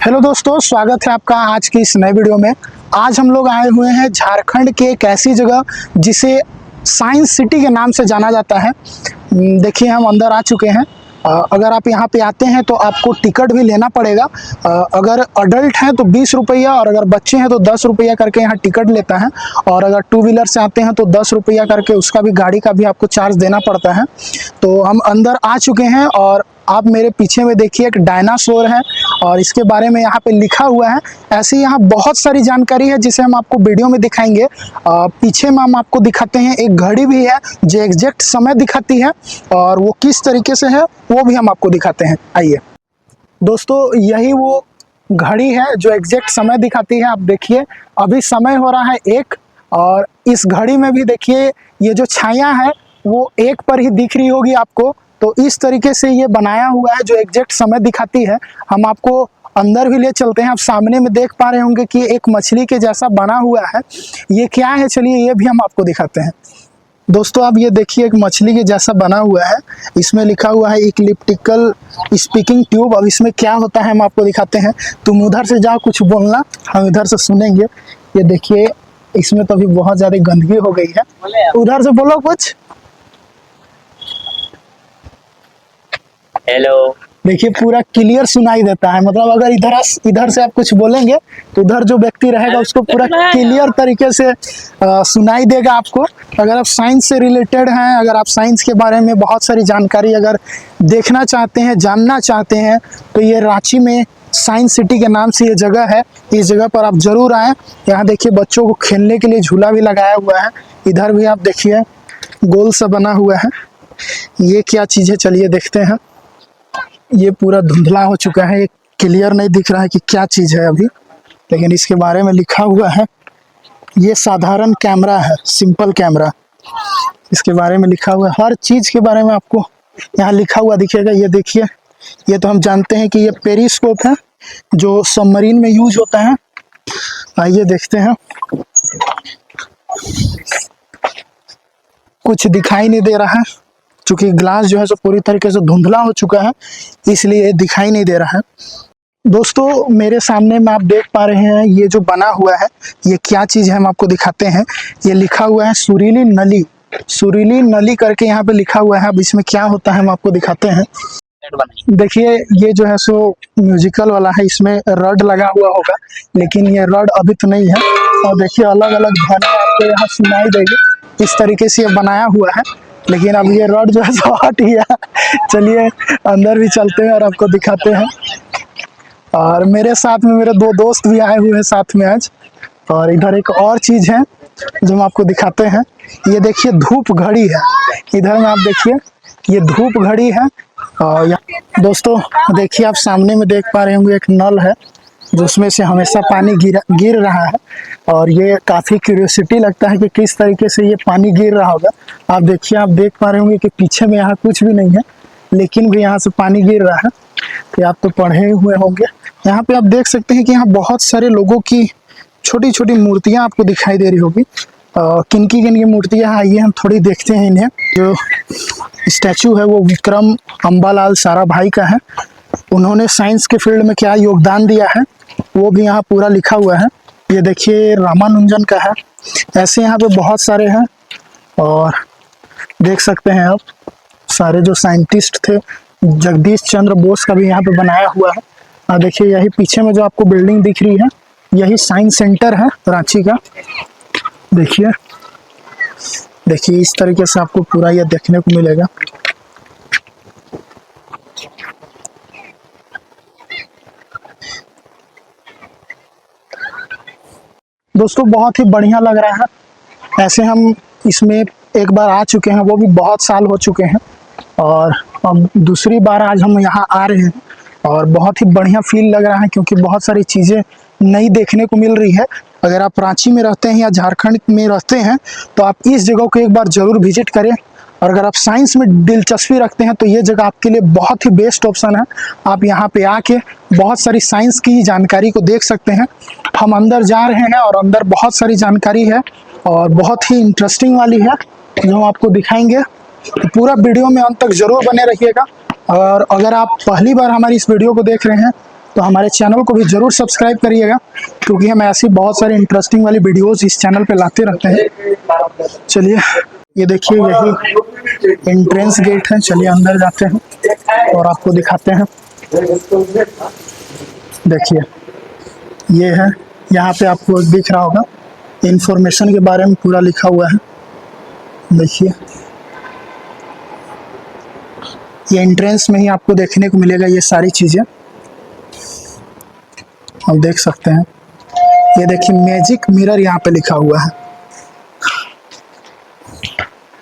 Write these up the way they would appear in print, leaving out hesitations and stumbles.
Hello दोस्तों, स्वागत है आपका आज की इस नए वीडियो में। आज हम लोग आए हुए हैं झारखंड के एक ऐसी जगह जिसे साइंस सिटी के नाम से जाना जाता है। देखिए हम अंदर आ चुके हैं। अगर आप यहाँ पे आते हैं तो आपको टिकट भी लेना पड़ेगा। अगर अडल्ट हैं तो 20 रुपया और अगर बच्चे हैं तो 10 रुपया करके यहाँ टिकट लेता है। और अगर टू व्हीलर से आते हैं तो 10 रुपया करके उसका भी गाड़ी का भी आपको चार्ज देना पड़ता है। तो हम अंदर आ चुके हैं और आप मेरे पीछे में देखिए एक डायनासोर है और इसके बारे में यहाँ पे लिखा हुआ है। ऐसे यहाँ बहुत सारी जानकारी है जिसे हम आपको वीडियो में दिखाएंगे। पीछे में हम आपको दिखाते हैं, एक घड़ी भी है जो एग्जैक्ट समय दिखाती है और वो किस तरीके से है वो भी हम आपको दिखाते हैं। आइए दोस्तों, यही वो घड़ी है जो एग्जैक्ट समय दिखाती है। आप देखिए अभी समय हो रहा है 1 और इस घड़ी में भी देखिए ये जो छाया है वो 1 पर ही दिख रही होगी आपको। तो इस तरीके से ये बनाया हुआ है जो एग्जैक्ट समय दिखाती है। हम आपको अंदर भी ले चलते हैं। आप सामने में देख पा रहे होंगे कि एक मछली के जैसा बना हुआ है। ये क्या है, चलिए ये भी हम आपको दिखाते हैं। दोस्तों आप ये देखिए एक मछली के जैसा बना हुआ है। इसमें लिखा हुआ है इक्लिप्टिकल स्पीकिंग ट्यूब। अब इसमें क्या होता है हम आपको दिखाते हैं। तुम उधर से जाओ, कुछ बोलना, हम इधर से सुनेंगे। ये देखिए इसमें तो अभी बहुत ज़्यादा गंदगी हो गई है। उधर से बोलो कुछ। हेलो। देखिए पूरा क्लियर सुनाई देता है। मतलब अगर इधर से आप कुछ बोलेंगे तो उधर जो व्यक्ति रहेगा उसको पूरा क्लियर तरीके से सुनाई देगा आपको। अगर आप साइंस से रिलेटेड हैं, अगर आप साइंस के बारे में बहुत सारी जानकारी अगर देखना चाहते हैं, जानना चाहते हैं, तो ये रांची में साइंस सिटी के नाम से ये जगह है। इस जगह पर आप जरूर आएँ। यहाँ देखिए बच्चों को खेलने के लिए झूला भी लगाया हुआ है। इधर भी आप देखिए गोल सा बना हुआ है। ये क्या चीज़ है, चलिए देखते हैं। ये पूरा धुंधला हो चुका है, ये क्लियर नहीं दिख रहा है कि क्या चीज़ है अभी, लेकिन इसके बारे में लिखा हुआ है। ये साधारण कैमरा है, सिंपल कैमरा। इसके बारे में लिखा हुआ है, हर चीज़ के बारे में आपको यहाँ लिखा हुआ दिखेगा। ये देखिए, ये तो हम जानते हैं कि ये पेरिस्कोप है जो सबमरीन में यूज होता है। आइए देखते हैं। कुछ दिखाई नहीं दे रहा है क्योंकि ग्लास जो है सो पूरी तरीके से धुंधला हो चुका है, इसलिए दिखाई नहीं दे रहा है। दोस्तों मेरे सामने में आप देख पा रहे हैं ये जो बना हुआ है ये क्या चीज़ है, हम आपको दिखाते हैं। ये लिखा हुआ है सुरीली नली, सुरीली नली करके यहाँ पे लिखा हुआ है। अब इसमें क्या होता है हम आपको दिखाते हैं। देखिए ये जो है सो म्यूजिकल वाला है, इसमें रड लगा हुआ होगा, लेकिन ये रड अभी तो नहीं है। और देखिए अलग अलग ध्वनि आपको यहाँ सुनाई देगी। इस तरीके से ये बनाया हुआ है, लेकिन अब ये रड जो है सो हट गया। चलिए अंदर भी चलते हैं और आपको दिखाते हैं। और मेरे साथ में मेरे 2 दोस्त भी आए हुए हैं साथ में आज। और इधर एक और चीज़ है जो हम आपको दिखाते हैं। ये देखिए धूप घड़ी है। इधर में आप देखिए ये धूप घड़ी है। और दोस्तों देखिए आप सामने में देख पा रहे होंगे एक नल है जिसमें से हमेशा पानी गिर रहा है। और ये काफ़ी क्यूरियोसिटी लगता है कि किस तरीके से ये पानी गिर रहा होगा। आप देखिए, आप देख पा रहे होंगे कि पीछे में यहाँ कुछ भी नहीं है, लेकिन भी यहाँ से पानी गिर रहा है। तो आप तो पढ़े हुए होंगे। यहाँ पे आप देख सकते हैं कि यहाँ बहुत सारे लोगों की छोटी छोटी मूर्तियाँ आपको दिखाई दे रही होगी। किन की मूर्तियाँ हैं आइए हम थोड़ी देखते हैं इन्हें। जो स्टैचू है वो विक्रम अम्बालाल साराभाई का है। उन्होंने साइंस के फील्ड में क्या योगदान दिया है वो भी यहाँ पूरा लिखा हुआ है। ये देखिए रामानुजन का है। ऐसे यहाँ पे बहुत सारे हैं और देख सकते हैं आप सारे जो साइंटिस्ट थे। जगदीश चंद्र बोस का भी यहाँ पे बनाया हुआ है। और देखिए यही पीछे में जो आपको बिल्डिंग दिख रही है यही साइंस सेंटर है रांची का। देखिए देखिए इस तरीके से आपको पूरा यह देखने को मिलेगा। दोस्तों बहुत ही बढ़िया लग रहा है। ऐसे हम इसमें एक बार आ चुके हैं, वो भी बहुत साल हो चुके हैं, और अब दूसरी बार आज हम यहाँ आ रहे हैं और बहुत ही बढ़िया फील लग रहा है क्योंकि बहुत सारी चीज़ें नई देखने को मिल रही है। अगर आप रांची में रहते हैं या झारखंड में रहते हैं तो आप इस जगह को एक बार ज़रूर विजिट करें। और अगर आप साइंस में दिलचस्पी रखते हैं तो ये जगह आपके लिए बहुत ही बेस्ट ऑप्शन है। आप यहाँ पे आके बहुत सारी साइंस की जानकारी को देख सकते हैं। हम अंदर जा रहे हैं और अंदर बहुत सारी जानकारी है और बहुत ही इंटरेस्टिंग वाली है जो हम आपको दिखाएंगे। तो पूरा वीडियो में अंत तक ज़रूर बने रहिएगा। और अगर आप पहली बार हमारी इस वीडियो को देख रहे हैं तो हमारे चैनल को भी ज़रूर सब्सक्राइब करिएगा, क्योंकि हम ऐसी बहुत सारी इंटरेस्टिंग वाली वीडियोस इस चैनल पे लाते रहते हैं। चलिए, ये देखिए यही एंट्रेंस गेट है। चलिए अंदर जाते हैं और आपको दिखाते हैं। देखिए ये है, यहाँ पे आपको दिख रहा होगा इंफॉर्मेशन के बारे में पूरा लिखा हुआ है। देखिए ये एंट्रेंस में ही आपको देखने को मिलेगा ये सारी चीज़ें, आप देख सकते हैं। ये देखिए मैजिक मिरर यहाँ पे लिखा हुआ है,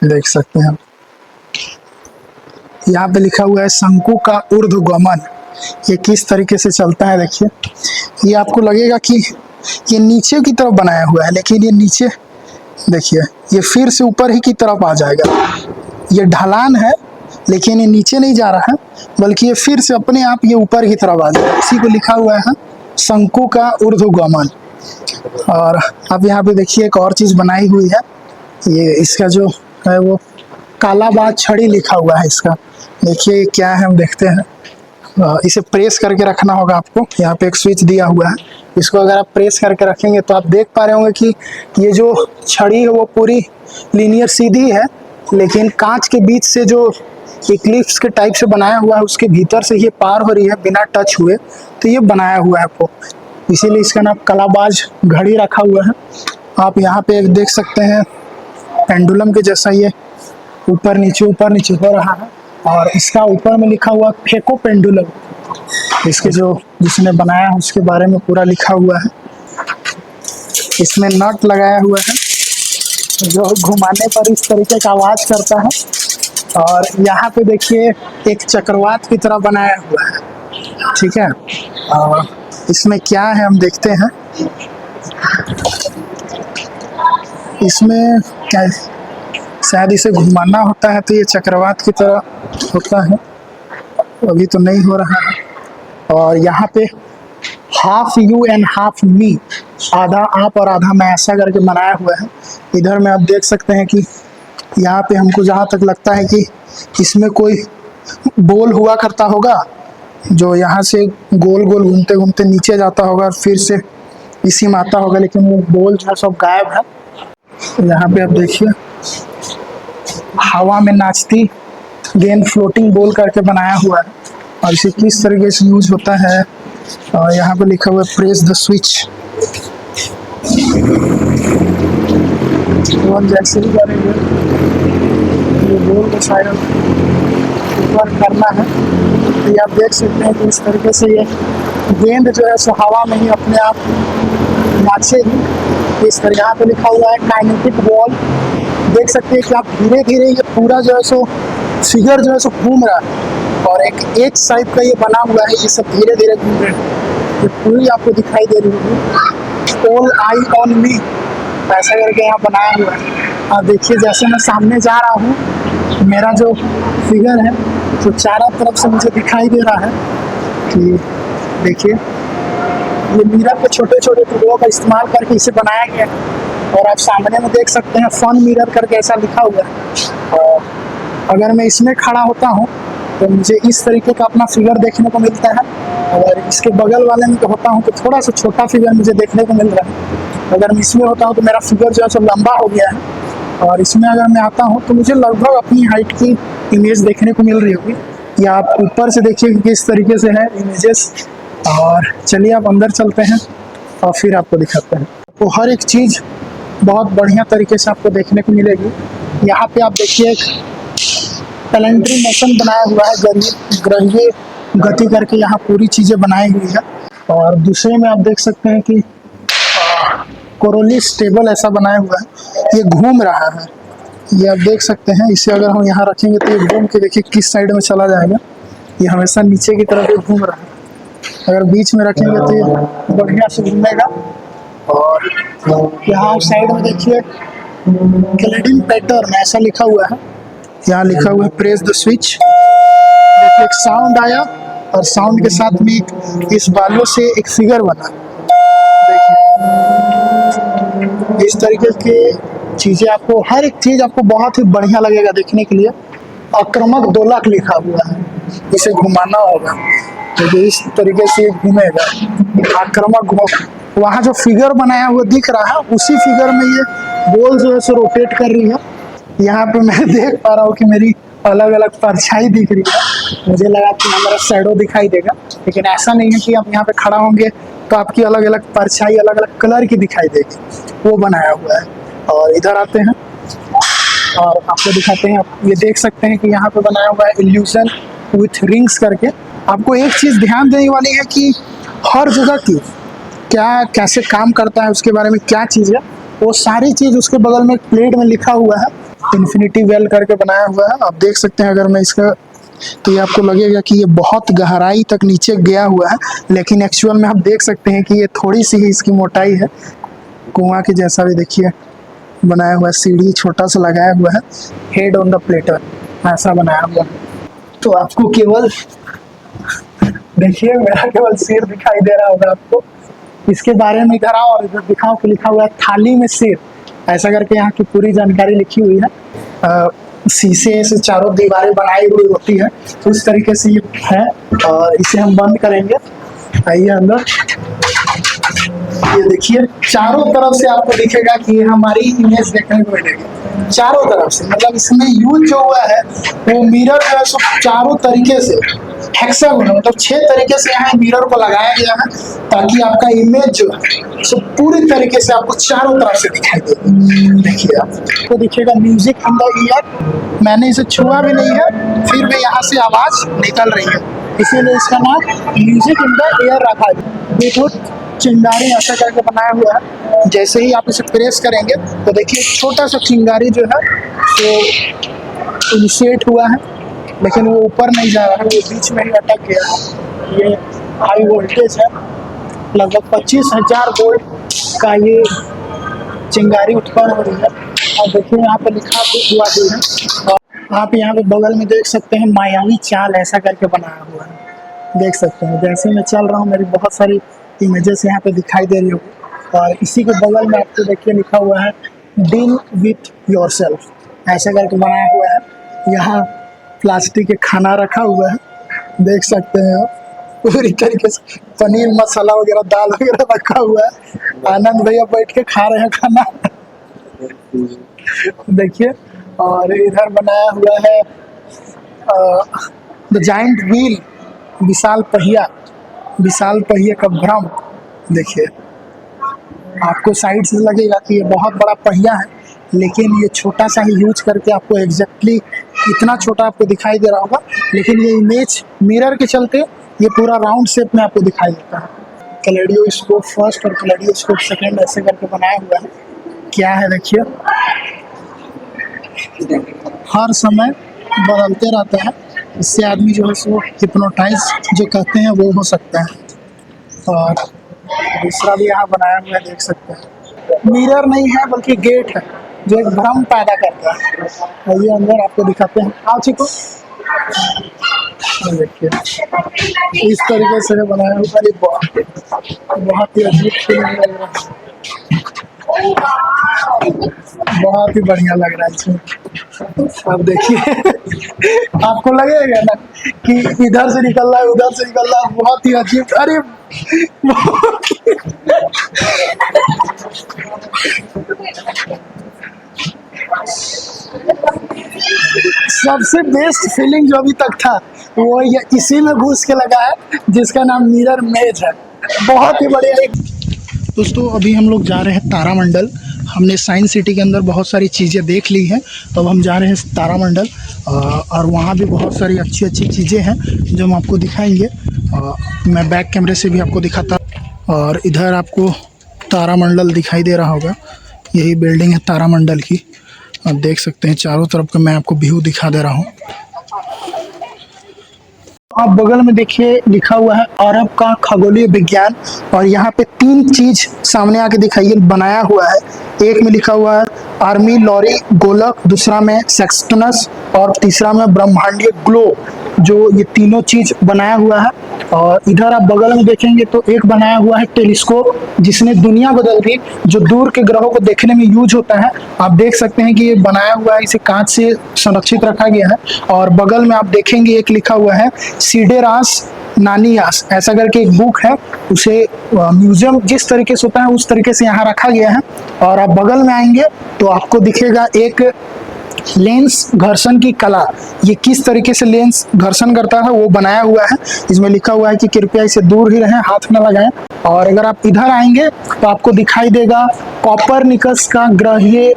देख सकते हैं। यहाँ पे लिखा हुआ है शंकु का ऊर्ध्वगमन, ये किस तरीके से चलता है। देखिए ये आपको लगेगा कि ये नीचे की तरफ बनाया हुआ है, लेकिन ये नीचे देखिए ये फिर से ऊपर ही की तरफ आ जाएगा। ये ढलान है लेकिन ये नीचे नहीं जा रहा है, बल्कि ये फिर से अपने आप ये ऊपर की तरफ आ जाएगा। इसी को लिखा हुआ है शंकु का ऊर्ध्वगमन। और अब यहाँ पे देखिए एक और चीज़ बनाई हुई है, ये इसका जो है वो कालाबाज छड़ी लिखा हुआ है इसका। देखिए क्या है, हम देखते हैं। इसे प्रेस करके रखना होगा आपको। यहाँ पे एक स्विच दिया हुआ है, इसको अगर आप प्रेस करके रखेंगे तो आप देख पा रहे होंगे कि ये जो छड़ी है वो पूरी लीनियर सीधी है, लेकिन कांच के बीच से जो इक्लिप्स के टाइप से बनाया हुआ है उसके भीतर से ये पार हो रही है बिना टच हुए, तो ये बनाया हुआ है आपको, इसीलिए इसका नाम कलाबाज घड़ी रखा हुआ है। आप यहाँ पे एक देख सकते हैं पेंडुलम के जैसा ये ऊपर नीचे हो रहा है, और इसका ऊपर में लिखा हुआ फेको पेंडुलम। इसके जो जिसने बनाया है उसके बारे में पूरा लिखा हुआ है। इसमें नट लगाया हुआ है जो घुमाने पर इस तरीके का आवाज करता है। और यहाँ पे देखिए एक चक्रवात की तरह बनाया हुआ है, ठीक है। और इसमें क्या है हम देखते हैं। इसमें क्या, शायद इसे घुमाना होता है तो ये चक्रवात की तरह होता है, अभी तो नहीं हो रहा है। और यहाँ पे हाफ यू एंड हाफ मी, आधा आप और आधा मैं ऐसा करके बनाया हुआ है। इधर में आप देख सकते हैं कि यहाँ पे हमको जहाँ तक लगता है कि इसमें कोई बोल हुआ करता होगा जो यहाँ से गोल गोल घूमते घूमते नीचे जाता होगा, फिर से इसी में आता होगा, लेकिन वो बोल जो है सब गायब है। यहाँ पे आप देखिए हवा में नाचती गेंद फ्लोटिंग बॉल करके बनाया हुआ है, और इसे किस तरीके से यूज होता है। और यहाँ पे लिखा हुआ है प्रेस द स्विच। तो हम जैसे ही करेंगे ये बॉल को शायद ऊपर करना है, तो ये आप देख सकते हैं कि इस तरीके से ये गेंद जो है सो हवा में ही अपने आप नाचेगी। इस तरह यहाँ पे लिखा हुआ है काइनेटिक बॉल। देख सकते हैं कि आप धीरे धीरे ये पूरा जो है सो फिगर जो है सो घूम रहा है, और एक साइड का ये बना हुआ है, ये सब धीरे धीरे घूम रहे हैं। ये पूरी आपको दिखाई दे रही होगी। ऑल आई ऑन मी ऐसा करके यहाँ बनाया हुआ है। और देखिए जैसे मैं सामने जा रहा हूँ, मेरा जो फिगर है तो चारों तरफ से मुझे दिखाई दे रहा है कि देखिए ये मिरर के छोटे छोटे टुकड़ों का इस्तेमाल करके इसे बनाया गया है। और आप सामने में देख सकते हैं फन मिरर करके ऐसा लिखा हुआ है। और अगर मैं इसमें खड़ा होता हूँ तो मुझे इस तरीके का अपना फिगर देखने को मिलता है, और इसके बगल वाले में तो होता हूँ तो थोड़ा सा छोटा फिगर मुझे देखने को मिल रहा है। अगर मैं इसमें होता हूँ तो मेरा फिगर जो है सब लंबा हो गया है, और इसमें अगर मैं आता हूँ तो मुझे लगभग अपनी हाइट की इमेज देखने को मिल रही होगी। या आप ऊपर से देखिए कि किस तरीके से है इमेजेस। और चलिए आप अंदर चलते हैं और फिर आपको दिखाते हैं। तो हर एक चीज़ बहुत बढ़िया तरीके से आपको देखने को मिलेगी। यहाँ पे आप देखिए एक प्लैनेटरी मोशन बनाया हुआ है, ग्रहीय गति करके यहाँ पूरी चीज़ें बनाई हुई है। और दूसरे में आप देख सकते हैं कि कोरोलिस टेबल ऐसा बनाया हुआ है, ये घूम रहा है, ये आप देख सकते हैं। इसे अगर हम यहाँ रखेंगे तो ये घूम के देखिए किस साइड में चला जाएगा, ये हमेशा नीचे की तरफ घूम रहा है। अगर बीच में रखेंगे तो ये बढ़िया से घूमेगा। और यहाँ साइड में देखिए ग्लाइडिंग पैटर्न ऐसा लिखा हुआ है, यहाँ लिखा हुआ है प्रेस द स्विच। देखिए एक साउंड आया, और साउंड के साथ में इस बालों से एक फिगर बना। देखिए इस तरीके की चीज़ें आपको, हर एक चीज़ आपको बहुत ही बढ़िया लगेगा देखने के लिए। आक्रामक दोलक लिखा हुआ है, इसे घुमाना होगा। तो इस तरीके से घूमेगा, आक्रामक घूम। वहाँ जो फिगर बनाया हुआ दिख रहा है उसी फिगर में ये बॉल जो है सो रोटेट कर रही है। यहाँ पे मैं देख पा रहा हूँ कि मेरी अलग अलग परछाई दिख रही है। मुझे लगा कि हमारा शैडो दिखाई देगा, लेकिन ऐसा नहीं है कि आप यहाँ पे खड़ा होंगे तो आपकी अलग अलग परछाई अलग अलग कलर की दिखाई देगी, वो बनाया हुआ है। और इधर आते हैं और आपको दिखाते हैं। आप ये देख सकते हैं कि यहाँ पे बनाया हुआ है इल्यूजन विथ रिंग्स करके। आपको एक चीज़ ध्यान देने वाली है कि हर जगह की क्या कैसे काम करता है, उसके बारे में क्या चीज़ है, वो सारी चीज़ उसके बगल में एक प्लेट में लिखा हुआ है। इन्फिनिटी वेल करके बनाया हुआ है, आप देख सकते हैं। अगर मैं इसका तो ये आपको लगेगा कि ये बहुत गहराई तक नीचे गया हुआ है, लेकिन एक्चुअल में आप देख सकते हैं कि ये थोड़ी सी ही इसकी मोटाई है। कुआं के जैसा भी देखिए बनाया हुआ है, सीढ़ी छोटा सा लगाया हुआ है, हेड ऑन द प्लेटर ऐसा बनाया हुआ है। तो आपको केवल देखिए मेरा केवल सिर दिखाई दे रहा होगा आपको। इसके बारे में इधर आओ और इधर दिखाओ कि लिखा हुआ है थाली में सिर, ऐसा करके यहाँ की पूरी जानकारी लिखी हुई है। शीशे से चारों दीवारें बनाई हुई होती है, तो इस तरीके से ये है। और इसे हम बंद करेंगे। आइए अंदर, ये देखिए चारों तरफ से आपको दिखेगा कि ये हमारी इमेज देखने को मिलेगी चारों तरफ से। मतलब इसमें यूज जो हुआ है वो मिरर जो है सो चारों तरीके से हेक्सागोन, मतलब 6 तरीके से यहाँ मिरर को लगाया गया है, ताकि आपका इमेज जो है सो पूरी तरीके से आपको चारों तरफ से दिखाई देगी। देखिए आपको दिखेगा म्यूजिक इन द ईयर। मैंने इसे छुआ भी नहीं है, फिर भी यहाँ से आवाज निकल रही है, इसीलिए इसका नाम म्यूजिक इन द ईयर रखा है। विद्युत चिंगारी ऐसा करके बनाया हुआ है। जैसे ही आप इसे प्रेस करेंगे तो देखिए छोटा सा चिंगारी जो है तो इनिशिएट हुआ है, लेकिन वो ऊपर नहीं जा रहा है, वो बीच में ही अटक गया है। ये हाई वोल्टेज है, लगभग 25,000 वोल्ट का ये चिंगारी उत्पन्न हो रही है। और देखिए यहाँ पे लिखा हुआ भी है, और आप यहाँ पे बगल में देख सकते हैं मायावी चाल ऐसा करके बनाया हुआ है। देख सकते हैं जैसे मैं चल रहा हूँ मेरी बहुत सारी इमेजेस यहाँ पे दिखाई दे रही होगी। और इसी के बगल में आपको देखिए लिखा हुआ है डील विथ योरसेल्फ, ऐसा करके बनाया हुआ है। यहाँ प्लास्टिक के खाना रखा हुआ है, देख सकते हैं आप पूरी तरीके से। पनीर मसाला वगैरह दाल वगैरह रखा हुआ है। आनंद भैया बैठ के खा रहे हैं खाना देखिए। और इधर बनाया हुआ है द जाइंट व्हील, विशाल पहिए का भ्रम। देखिए आपको साइड से लगेगा कि ये बहुत बड़ा पहिया है, लेकिन ये छोटा सा ही यूज करके आपको एग्जैक्टली इतना छोटा आपको दिखाई दे रहा होगा, लेकिन ये इमेज मिरर के चलते ये पूरा राउंड शेप में आपको दिखाई देता है। कैलेडोस्कोप फर्स्ट और कैलेडोस्कोप सेकंड ऐसे करके बनाया हुआ है। क्या है देखिए, हर समय बदलते रहता है, इससे आदमी जो है सो हिप्नोटाइज जो कहते हैं वो हो सकता है। और दूसरा भी यहाँ बनाया हुआ है, देख सकते हैं मिरर नहीं है बल्कि गेट है जो एक भ्रम पैदा करता है। आइए अंदर आपको दिखाते हैं। आओ चिको, देखिए इस तरीके से बनाया हुआ है। बहुत ही अजीब फीलिंग लग रहा है, बहुत ही बढ़िया लग रहा है इसमें। अब देखिए आपको लगेगा ना कि इधर से निकल रहा है उधर से निकल रहा है, बहुत ही अजीब। अरे सबसे बेस्ट फीलिंग जो अभी तक था वो ये इसी में घुस के लगा है, जिसका नाम मिरर मेज है। बहुत ही बढ़िया। एक दोस्तों अभी हम लोग जा रहे हैं तारामंडल। हमने साइंस सिटी के अंदर बहुत सारी चीज़ें देख ली हैं, अब हम जा रहे हैं तारामंडल। और वहाँ भी बहुत सारी अच्छी अच्छी चीज़ें हैं जो हम आपको दिखाएंगे। मैं बैक कैमरे से भी आपको दिखाता। और इधर आपको तारामंडल दिखाई दे रहा होगा, यही बिल्डिंग है तारामंडल की। आप देख सकते हैं चारों तरफ का मैं आपको व्यू दिखा दे रहा हूँ। आप बगल में देखिए लिखा हुआ है अरब का खगोलीय विज्ञान, और यहाँ पे 3 चीज सामने आके दिखाइए बनाया हुआ है। एक में लिखा हुआ है आर्मी लॉरी गोलक, दूसरा में सेक्सटनस और तीसरा में ब्रह्मांडीय ग्लोब। जो ये तीनों चीज बनाया हुआ है और इधर आप बगल में देखेंगे तो एक बनाया हुआ है टेलीस्कोप, जिसने दुनिया बदल दी, जो दूर के ग्रहों को देखने में यूज होता है। आप देख सकते हैं कि ये बनाया हुआ है, इसे कांच से संरक्षित रखा गया है। और बगल में आप देखेंगे एक लिखा हुआ है सिडेरास नानियास, ऐसा करके एक बुक है। उसे म्यूजियम जिस तरीके से होता है उस तरीके से यहाँ रखा गया है। और आप बगल में आएंगे तो आपको दिखेगा एक लेंस घर्षण की कला। ये किस तरीके से लेंस घर्षण करता है वो बनाया हुआ है। इसमें लिखा हुआ है कि कृपया इसे दूर ही रहें, हाथ न लगाएं। और अगर आप इधर आएंगे तो आपको दिखाई देगा कॉपरनिकस का ग्रहीय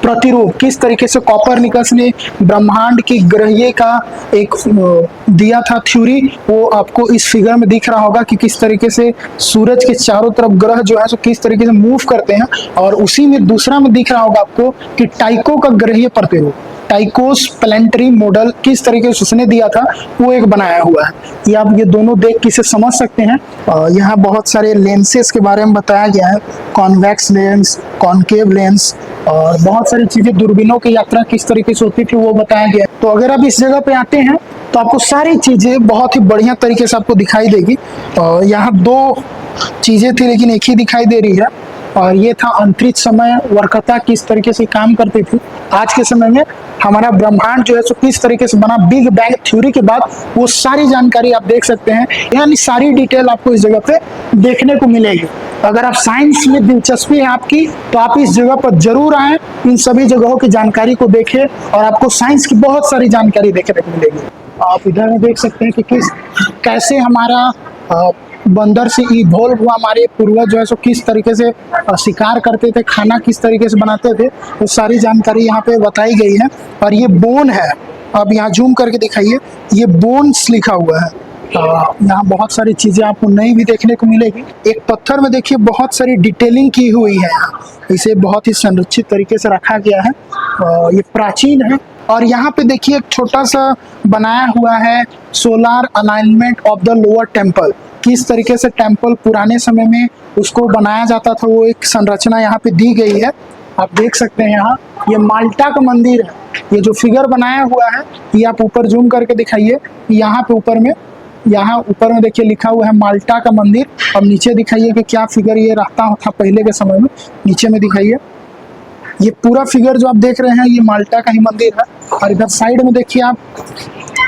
प्रतिरूप, किस तरीके से कॉपरनिकस ने ब्रह्मांड की ग्रहीय का एक दिया था थ्योरी। वो आपको इस फिगर में दिख रहा होगा कि किस तरीके से सूरज के चारों तरफ ग्रह जो है सो किस तरीके से मूव करते हैं। और उसी में दूसरा में दिख रहा होगा आपको कि टाइको का ग्रहीय प्रतिरूप, टाइकोस प्लैनेटरी मॉडल, किस तरीके से उसने दिया था वो एक बनाया हुआ है। ये आप ये दोनों देख के इसे समझ सकते हैं। यहाँ बहुत सारे लेंसेस के बारे में बताया गया है, कॉन्वेक्स लेंस, कॉनकेव लेंस, और बहुत सारी चीजें, दूरबीनों की यात्रा किस तरीके से होती थी वो बताया गया है। तो अगर आप इस जगह पे आते हैं तो आपको सारी चीजें बहुत ही बढ़िया तरीके से आपको दिखाई देगी। और यहाँ दो चीजें थी लेकिन एक ही दिखाई दे रही है, और ये था अंतरिक्ष समय वर्कता किस तरीके से काम करती थी। आज के समय में हमारा ब्रह्मांड जो है सो किस तरीके से बना, बिग बैंग थ्योरी के बाद वो सारी जानकारी आप देख सकते हैं। यानी सारी डिटेल आपको इस जगह पे देखने को मिलेगी। अगर आप साइंस में दिलचस्पी है आपकी तो आप इस जगह पर जरूर आएं, इन सभी जगहों की जानकारी को देखें और आपको साइंस की बहुत सारी जानकारी देखने को मिलेगी। आप इधर में देख सकते हैं कि कैसे हमारा बंदर से इवॉल्व हुआ, हमारे पूर्वज जो है सो किस तरीके से शिकार करते थे, खाना किस तरीके से बनाते थे, वो सारी जानकारी यहाँ पे बताई गई है। और ये बोन है, अब यहाँ जूम करके दिखाइए, ये बोन्स लिखा हुआ है। यहाँ बहुत सारी चीजें आपको नई भी देखने को मिलेगी। एक पत्थर में देखिए बहुत सारी डिटेलिंग की हुई है, इसे बहुत ही संरक्षित तरीके से रखा गया है। ये प्राचीन है। और यहाँ पे देखिए एक छोटा सा बनाया हुआ है solar alignment of the lower temple, किस तरीके से टेम्पल पुराने समय में उसको बनाया जाता था, वो एक संरचना यहाँ पे दी गई है। आप देख सकते हैं यहाँ ये माल्टा का मंदिर है। ये जो फिगर बनाया हुआ है ये आप ऊपर जूम करके दिखाइए, यहाँ पे ऊपर में, यहाँ ऊपर में देखिए लिखा हुआ है माल्टा का मंदिर। अब नीचे दिखाइए कि क्या फिगर ये रहता था पहले के समय में, नीचे में दिखाइए। ये पूरा फिगर जो आप देख रहे हैं ये माल्टा का ही मंदिर है। और इधर साइड में देखिए आप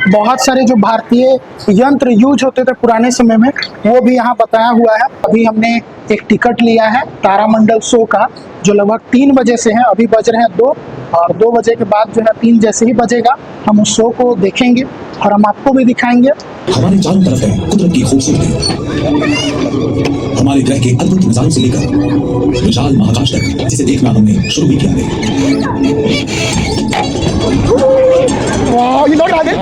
बहुत सारे जो भारतीय यंत्र यूज होते थे पुराने समय में वो भी यहाँ बताया हुआ है। अभी हमने एक टिकट लिया है तारामंडल शो का, जो लगभग 3 बजे से है, अभी बज रहे हैं 2, और 2 बजे के बाद जो है 3 जैसे ही बजेगा हम उस शो को देखेंगे और हम आपको भी दिखाएंगे। हमारे चारों तरफ है कुदरत की खूबसूरती, हमारे ग्रह के अद्भुत नजारों से लेकर विशाल महाकाश तक, जिसे देखना हमने शुरू भी किया है। वाह, ये लोग आ गए।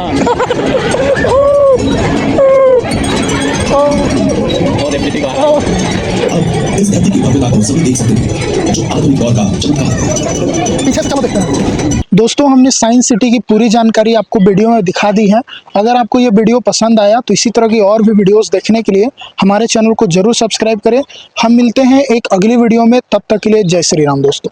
अब इस धरती की भव्यता को सभी देख सकते हैं, जो आधुनिक दौर का चमत्कार है। पीछे से चलो देखते हैं। दोस्तों, हमने साइंस सिटी की पूरी जानकारी आपको वीडियो में दिखा दी है। अगर आपको ये वीडियो पसंद आया तो इसी तरह की और भी वीडियोस देखने के लिए हमारे चैनल को जरूर सब्सक्राइब करें। हम मिलते हैं एक अगली वीडियो में, तब तक के लिए जय श्री राम दोस्तों।